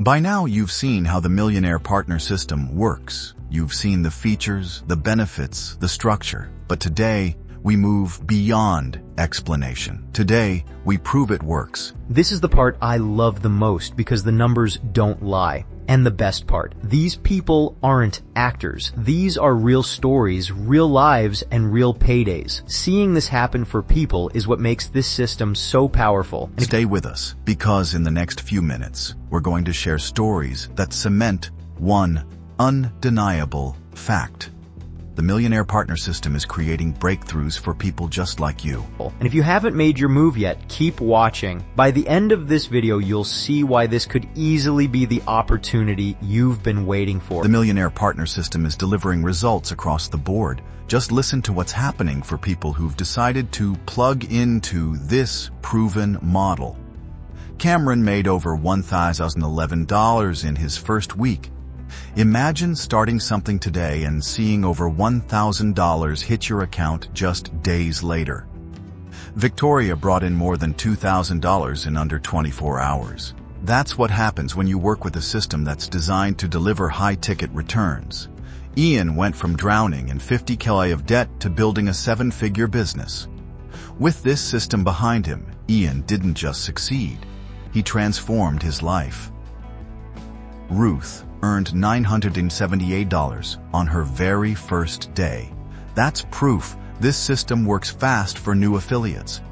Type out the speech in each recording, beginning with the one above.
By now, you've seen how the Millionaire Partner System works. You've seen the features, the benefits, the structure. But today, we move beyond explanation. Today, we prove it works. This is the part I love the most because the numbers don't lie. And the best part, these people aren't actors. These are real stories, real lives, and real paydays. Seeing this happen for people is what makes this system so powerful. Stay with us, because in the next few minutes, we're going to share stories that cement one undeniable fact. The Millionaire Partner System is creating breakthroughs for people just like you. And if you haven't made your move yet, keep watching. By the end of this video, you'll see why this could easily be the opportunity you've been waiting for. The Millionaire Partner System is delivering results across the board. Just listen to what's happening for people who've decided to plug into this proven model. Cameron made over $1,011 in his first week. Imagine starting something today and seeing over $1,000 hit your account just days later. Victoria brought in more than $2,000 in under 24 hours. That's what happens when you work with a system that's designed to deliver high-ticket returns. Ian went from drowning in $50K of debt to building a 7-figure business. With this system behind him, Ian didn't just succeed. He transformed his life. Ruth earned $978 on her very first day. That's proof this system works fast for new affiliates.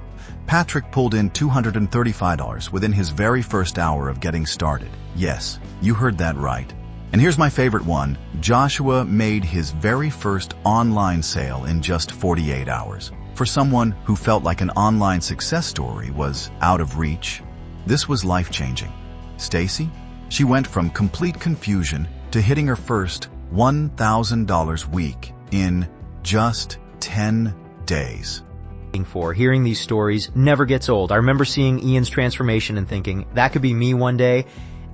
Patrick pulled in $235 within his very first hour of getting started. Yes, you heard that right. And here's my favorite one. Joshua made his very first online sale in just 48 hours. For someone who felt like an online success story was out of reach, this was life-changing. Stacy? She went from complete confusion to hitting her first $1,000 week in just 10 days. Hearing these stories never gets old. I remember seeing Ian's transformation and thinking, that could be me one day.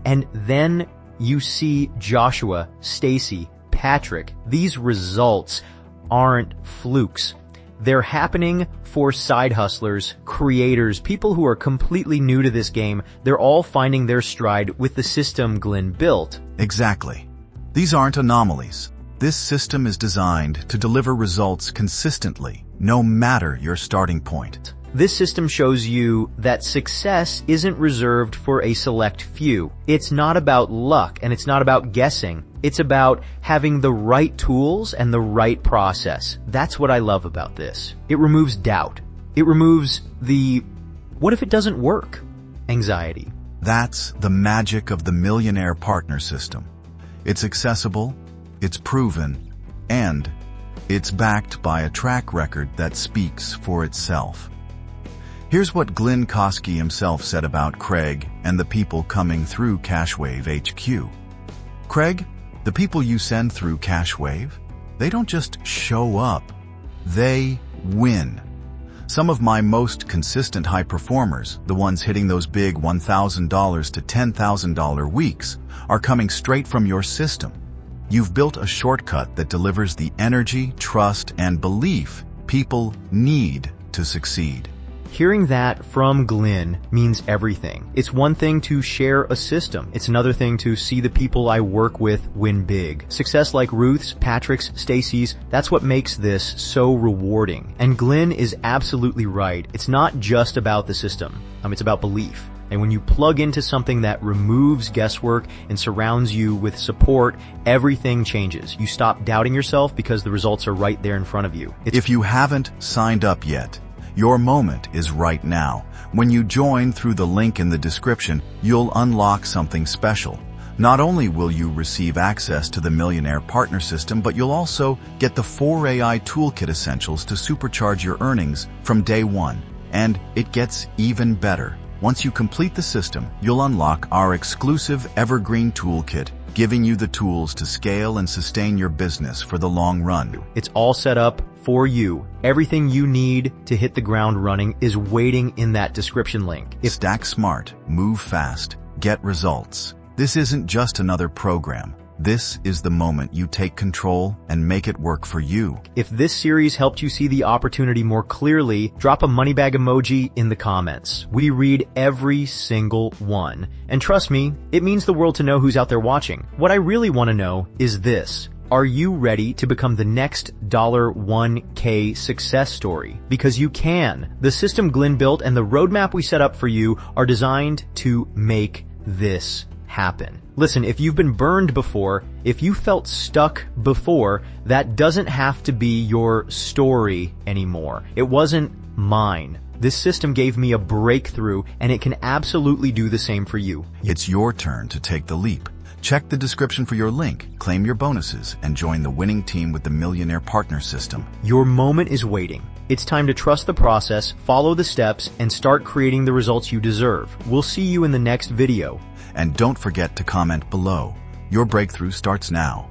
And then you see Joshua, Stacy, Patrick. These results aren't flukes. They're happening for side hustlers, creators, people who are completely new to this game. They're all finding their stride with the system Glynn built. Exactly. These aren't anomalies. This system is designed to deliver results consistently, no matter your starting point. This system shows you that success isn't reserved for a select few. It's not about luck and it's not about guessing. It's about having the right tools and the right process. That's what I love about this. It removes doubt. It removes the "what if it doesn't work?" anxiety. That's the magic of the Millionaire Partner System. It's accessible, it's proven, and it's backed by a track record that speaks for itself. Here's what Glynn Kosky himself said about Craig and the people coming through CashWaveHQ. Craig, the people you send through CashWave, they don't just show up, they win. Some of my most consistent high performers, the ones hitting those big $1,000 to $10,000 weeks, are coming straight from your system. You've built a shortcut that delivers the energy, trust, and belief people need to succeed. Hearing that from Glynn means everything. It's one thing to share a system. It's another thing to see the people I work with win big. Success like Ruth's, Patrick's, Stacy's, that's what makes this so rewarding. And Glynn is absolutely right. It's not just about the system. It's about belief. And when you plug into something that removes guesswork and surrounds you with support, everything changes. You stop doubting yourself because the results are right there in front of you. If you haven't signed up yet, your moment is right now. When you join through the link in the description, you'll unlock something special. Not only will you receive access to the Millionaire Partner System, but you'll also get the 4 AI Toolkit Essentials to supercharge your earnings from day one. And it gets even better. Once you complete the system, you'll unlock our exclusive Evergreen Toolkit, giving you the tools to scale and sustain your business for the long run. It's all set up for you. Everything you need to hit the ground running is waiting in that description link. Stack smart, move fast, get results. This isn't just another program. This is the moment you take control and make it work for you. If this series helped you see the opportunity more clearly, drop a money bag emoji in the comments. We read every single one. And trust me, it means the world to know who's out there watching. What I really want to know is this. Are you ready to become the next $1K success story? Because you can. The system Glynn built and the roadmap we set up for you are designed to make this happen. Listen, if you've been burned before, if you felt stuck before, that doesn't have to be your story anymore. It wasn't mine. This system gave me a breakthrough, and it can absolutely do the same for you. It's your turn to take the leap. Check the description for your link, claim your bonuses, and join the winning team with the Millionaire Partner System. Your moment is waiting. It's time to trust the process, follow the steps, and start creating the results you deserve. We'll see you in the next video. And don't forget to comment below. Your breakthrough starts now.